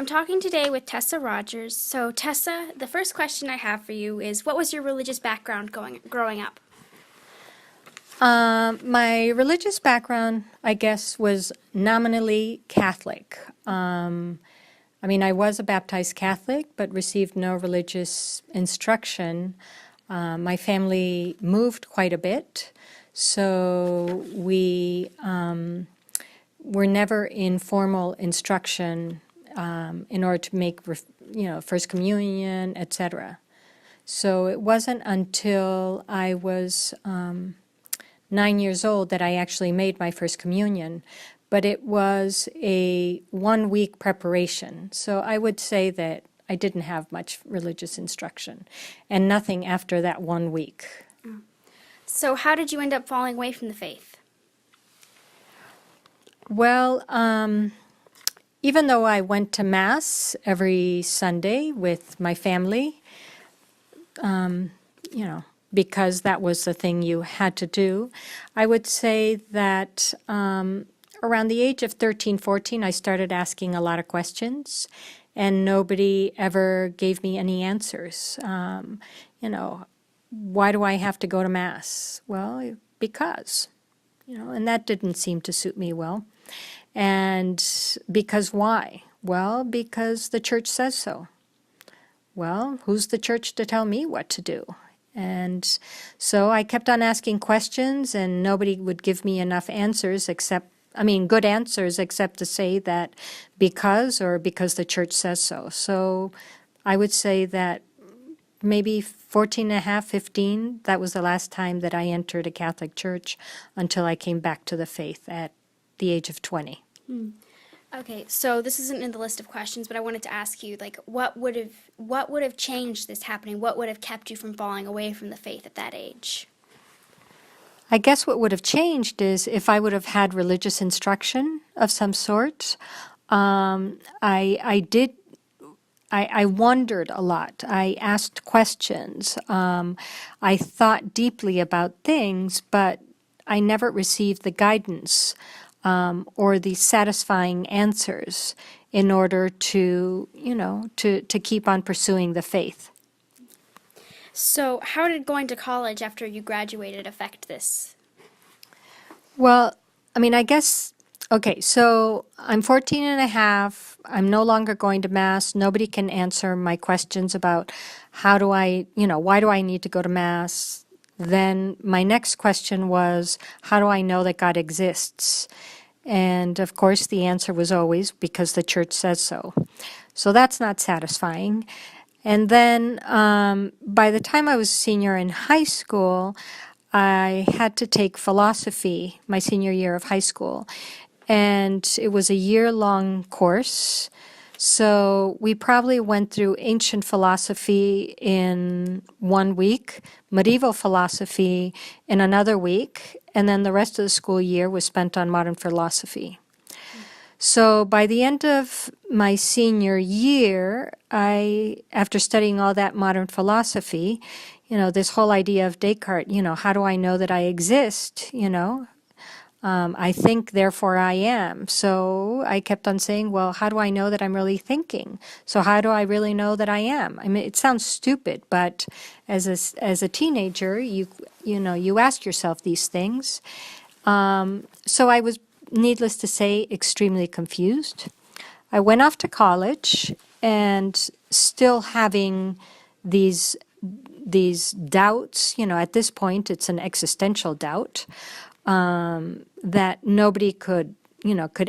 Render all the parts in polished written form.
talking today with Tessa Rogers. So, Tessa, the first question I have for you is, what was your religious background growing up? My religious background, I guess, was nominally Catholic. I was a baptized Catholic, but received no religious instruction. My family moved quite a bit, so we were never in formal instruction in order to make, First Communion, etc. So it wasn't until I was 9 years old that I actually made my First Communion, but it was a 1 week preparation. So I would say that I didn't have much religious instruction and nothing after that 1 week. So, how did you end up falling away from the faith? Well, even though I went to Mass every Sunday with my family, because that was the thing you had to do, I would say that around the age of 13, 14, I started asking a lot of questions, and nobody ever gave me any answers. Why do I have to go to Mass? Well, because, and that didn't seem to suit me well. And because why? Well, because the church says so. Well, who's the church to tell me what to do? And so I kept on asking questions, and nobody would give me enough answers good answers, except to say that because the church says so. So I would say that maybe 14 and a half, 15, that was the last time that I entered a Catholic church until I came back to the faith at the age of 20. Okay, so this isn't in the list of questions, but I wanted to ask you, what would have changed this happening? What would have kept you from falling away from the faith at that age? I guess what would have changed is if I would have had religious instruction of some sort. I wondered a lot. I asked questions. I thought deeply about things, but I never received the guidance or the satisfying answers in order to keep on pursuing the faith. So, how did going to college after you graduated affect this? Well, I guess, okay, so I'm 14 and a half. I'm no longer going to Mass. Nobody can answer my questions about why do I need to go to Mass? Then my next question was, how do I know that God exists? And of course, the answer was always because the church says so. So that's not satisfying. And then by the time I was a senior in high school, I had to take philosophy my senior year of high school. And it was a year-long course. So we probably went through ancient philosophy in 1 week, medieval philosophy in another week, and then the rest of the school year was spent on modern philosophy. So by the end of my senior year, after studying all that modern philosophy, this whole idea of Descartes, how do I know that I exist, I think, therefore I am. So I kept on saying, well, how do I know that I'm really thinking? So how do I really know that I am? It sounds stupid, but as a teenager, you ask yourself these things. So I was, needless to say, extremely confused. I went off to college and still having these doubts. At this point, it's an existential doubt. That nobody could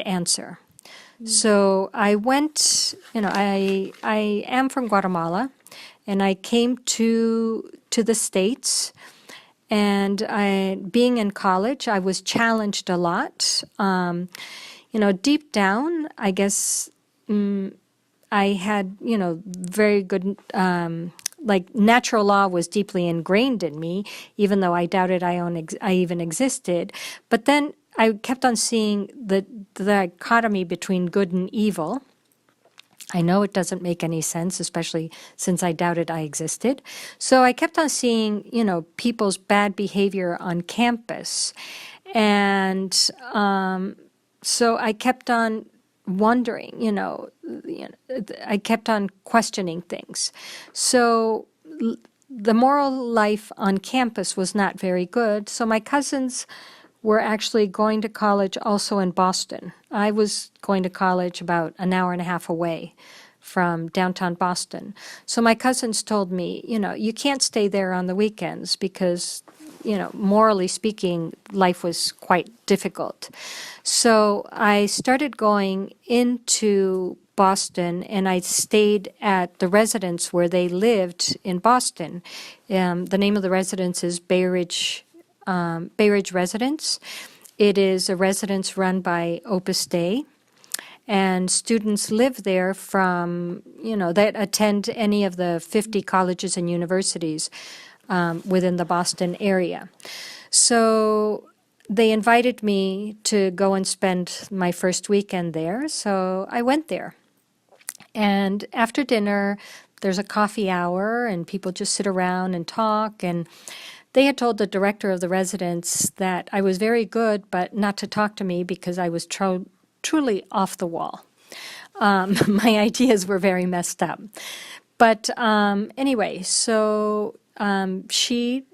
answer. So I went, I am from Guatemala, and I came to the States, and being in college, I was challenged a lot. Deep down, I guess I had, very good, natural law was deeply ingrained in me, even though I doubted I even existed. But then I kept on seeing the dichotomy between good and evil. I know it doesn't make any sense, especially since I doubted I existed. So I kept on seeing, people's bad behavior on campus. And so I kept on wondering, I kept on questioning things. So the moral life on campus was not very good. So my cousins were actually going to college also in Boston. I was going to college about an hour and a half away from downtown Boston. So my cousins told me, you can't stay there on the weekends because, morally speaking, life was quite difficult. So I started going into Boston, and I stayed at the residence where they lived in Boston. The name of the residence is Bay Ridge Residence. It is a residence run by Opus Dei, and students live there from, that attend any of the 50 colleges and universities within the Boston area. So they invited me to go and spend my first weekend there, so I went there. And after dinner, there's a coffee hour, and people just sit around and talk. And they had told the director of the residence that I was very good, but not to talk to me because I was truly off the wall. My ideas were very messed up. But anyway, so she,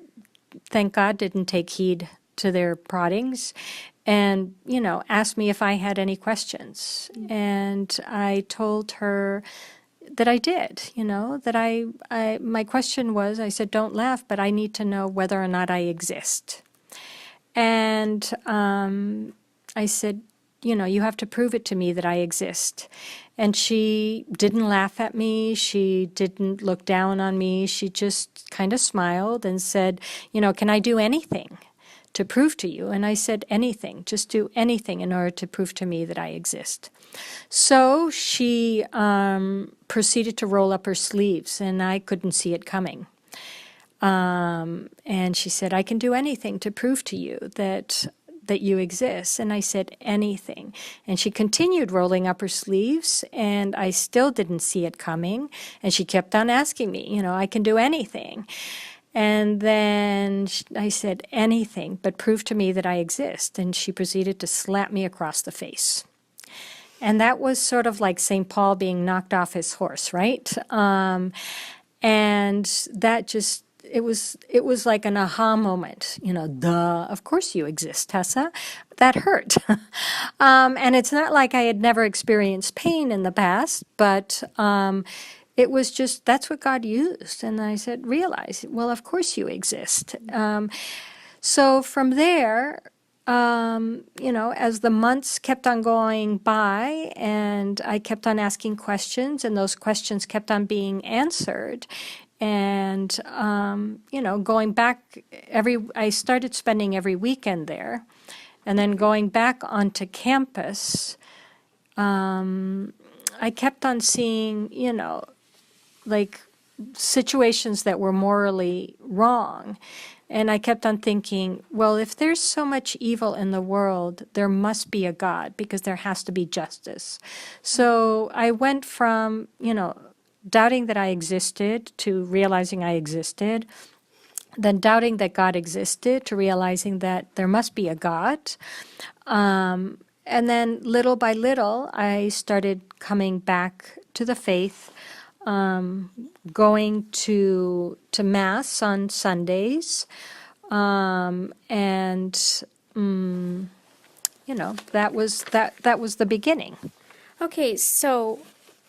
thank God, didn't take heed to their proddings and, asked me if I had any questions. And I told her that I did, that my question was, I said, don't laugh, but I need to know whether or not I exist. And I said, you have to prove it to me that I exist. And she didn't laugh at me. She didn't look down on me. She just kind of smiled and said, can I do anything to prove to you? And I said, anything. Just do anything in order to prove to me that I exist. So she proceeded to roll up her sleeves, and I couldn't see it coming. And she said, I can do anything to prove to you that you exist. And I said, anything. And she continued rolling up her sleeves, and I still didn't see it coming. And she kept on asking me, I can do anything. And then I said, anything, but prove to me that I exist. And she proceeded to slap me across the face. And that was sort of like St. Paul being knocked off his horse, right? And that just, it was like an aha moment, duh, of course you exist, Tessa. That hurt. And it's not like I had never experienced pain in the past, but it was just, that's what God used. And I said, realize, well, of course you exist. So from there, as the months kept on going by and I kept on asking questions and those questions kept on being answered, and, going back I started spending every weekend there, and then going back onto campus, I kept on seeing, like situations that were morally wrong. And I kept on thinking, well, if there's so much evil in the world, there must be a God because there has to be justice. So I went from, doubting that I existed to realizing I existed, then doubting that God existed to realizing that there must be a God. And then little by little, I started coming back to the faith, going to Mass on Sundays, and that was the beginning. Okay, so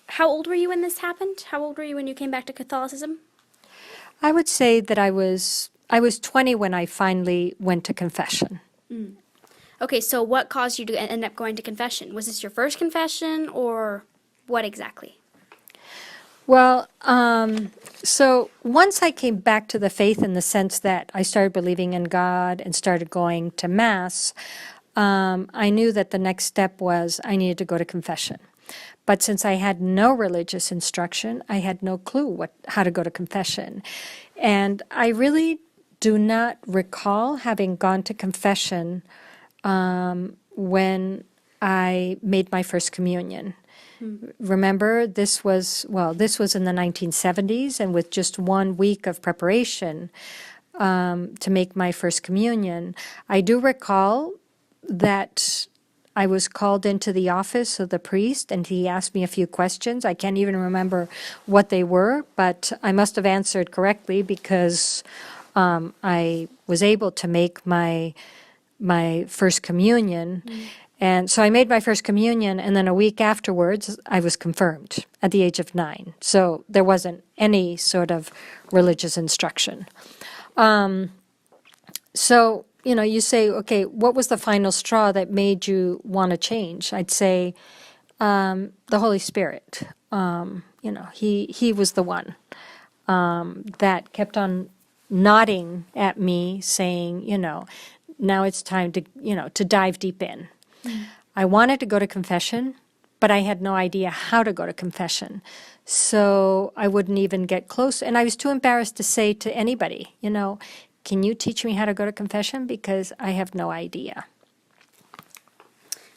how old were you when this happened? How old were you when you came back to Catholicism? I would say that I was 20 when I finally went to confession. Okay, so what caused you to end up going to confession? Was this your first confession, or what exactly? Well, so once I came back to the faith in the sense that I started believing in God and started going to Mass, I knew that the next step was I needed to go to confession. But since I had no religious instruction, I had no clue how to go to confession. And I really do not recall having gone to confession when I made my first communion. Remember, this was in the 1970s, and with just 1 week of preparation to make my first communion, I do recall that I was called into the office of the priest, and he asked me a few questions. I can't even remember what they were, but I must have answered correctly because I was able to make my first communion. And so I made my first communion, and then a week afterwards, I was confirmed at the age of 9. So there wasn't any sort of religious instruction. So, you say, okay, what was the final straw that made you want to change? I'd say the Holy Spirit. He was the one that kept on nodding at me, saying, now it's time to dive deep in. I wanted to go to confession, but I had no idea how to go to confession. So I wouldn't even get close. And I was too embarrassed to say to anybody, can you teach me how to go to confession? Because I have no idea.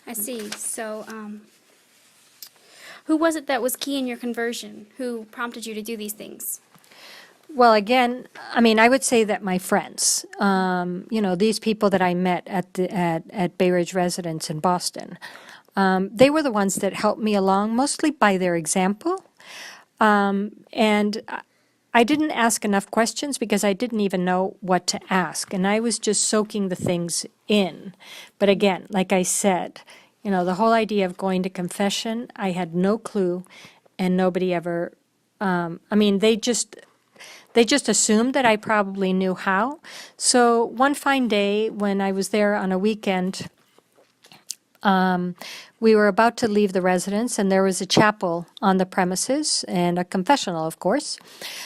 I see. So, who was it that was key in your conversion? Who prompted you to do these things? Well, again, I would say that my friends, these people that I met at Bay Ridge Residence in Boston, they were the ones that helped me along, mostly by their example. And I didn't ask enough questions because I didn't even know what to ask, and I was just soaking the things in. But again, like I said, the whole idea of going to confession, I had no clue, and nobody ever. They just assumed that I probably knew how. So one fine day when I was there on a weekend, we were about to leave the residence, and there was a chapel on the premises and a confessional, of course.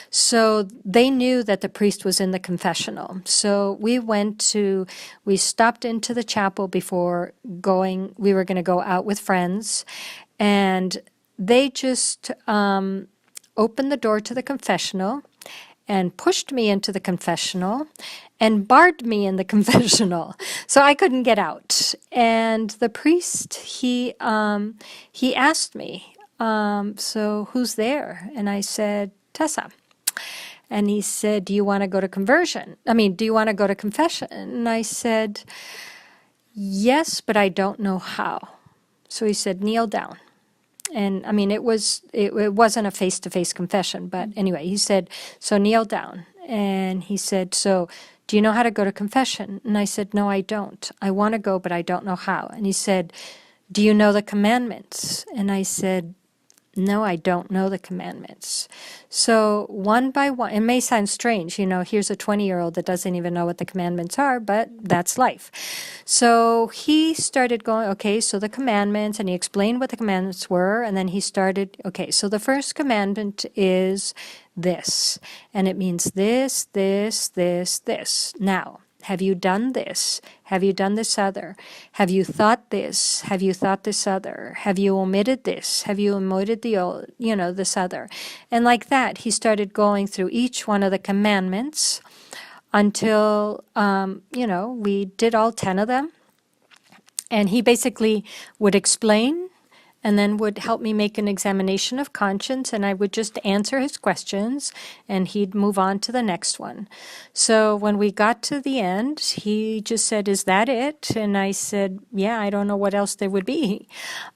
So they knew that the priest was in the confessional. So we stopped into the chapel before going. We were going to go out with friends, and they just opened the door to the confessional and pushed me into the confessional and barred me in the confessional. So I couldn't get out. And the priest, he asked me, so who's there? And I said, Tessa. And he said, do you want to go to do you want to go to confession? And I said, yes, but I don't know how. So he said, kneel down. And it wasn't a face-to-face confession, but anyway, he said, so kneel down. And he said, so do you know how to go to confession? And I said, no, I don't. I want to go, but I don't know how. And he said, do you know the commandments? And I said, no, I don't know the commandments. So one by one, it may sound strange, here's a 20-year-old that doesn't even know what the commandments are, but that's life. So he started going, okay, so the commandments, and he explained what the commandments were, and then he started, okay, so the first commandment is this, and it means this, this, this, this. Now, have you done this? Have you done this other? Have you thought this? Have you thought this other? Have you omitted this? Have you omitted this other? And like that, he started going through each one of the commandments until, we did all 10 of them. And he basically would explain and then would help me make an examination of conscience, and I would just answer his questions, and he'd move on to the next one. So when we got to the end, he just said, is that it? And I said, yeah, I don't know what else there would be.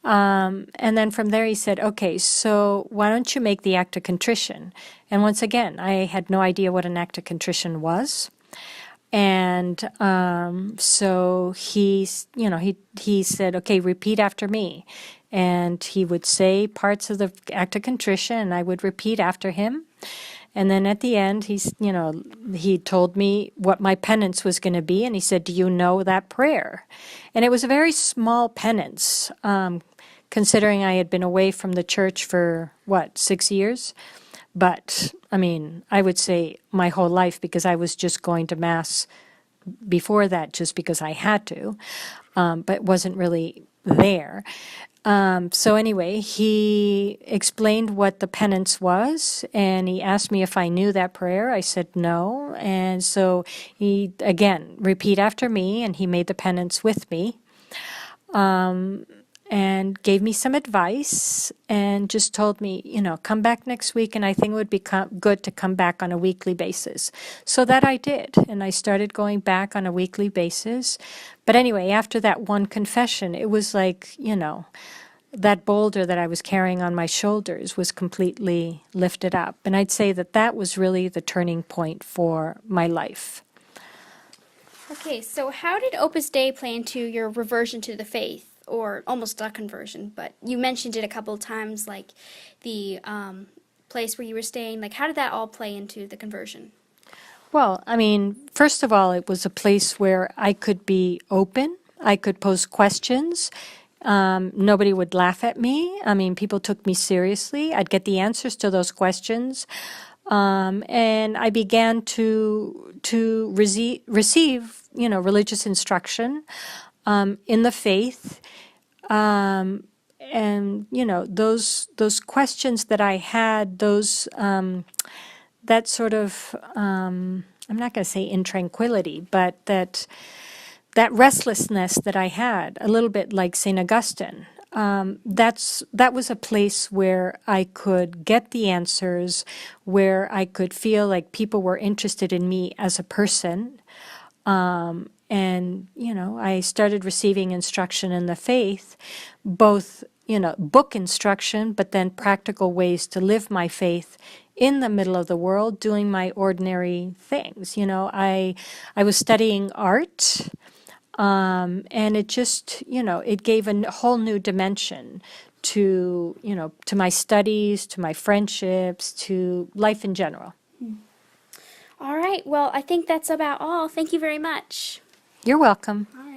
And then from there he said, okay, so why don't you make the act of contrition? And once again, I had no idea what an act of contrition was. And so he said, okay, repeat after me. And he would say parts of the act of contrition, and I would repeat after him. And then at the end, he told me what my penance was going to be, and he said, do you know that prayer? And it was a very small penance, considering I had been away from the church for, 6 years? But, I would say my whole life, because I was just going to Mass before that just because I had to, but wasn't really there. So anyway, he explained what the penance was, and he asked me if I knew that prayer. I said no, and so he, again, repeat after me, and he made the penance with me. and gave me some advice and just told me, come back next week, and I think it would be good to come back on a weekly basis. So that I did, and I started going back on a weekly basis. But anyway, after that one confession, it was like, that boulder that I was carrying on my shoulders was completely lifted up. And I'd say that that was really the turning point for my life. Okay, so how did Opus Dei play into your reversion to the faith, or almost a conversion? But you mentioned it a couple of times, like the place where you were staying. Like, how did that all play into the conversion? Well, I mean, first of all, it was a place where I could be open. I could pose questions. Nobody would laugh at me. I mean, people took me seriously. I'd get the answers to those questions. And I began to receive, religious instruction in the faith. And, those questions that I had, that sort of, I'm not going to say intranquility, but that restlessness that I had, a little bit like St. Augustine, that was a place where I could get the answers, where I could feel like people were interested in me as a person. And, I started receiving instruction in the faith, both, book instruction, but then practical ways to live my faith in the middle of the world, doing my ordinary things. I was studying art. And it just, it gave a whole new dimension to my studies, to my friendships, to life in general. All right, well, I think that's about all. Thank you very much. You're welcome. All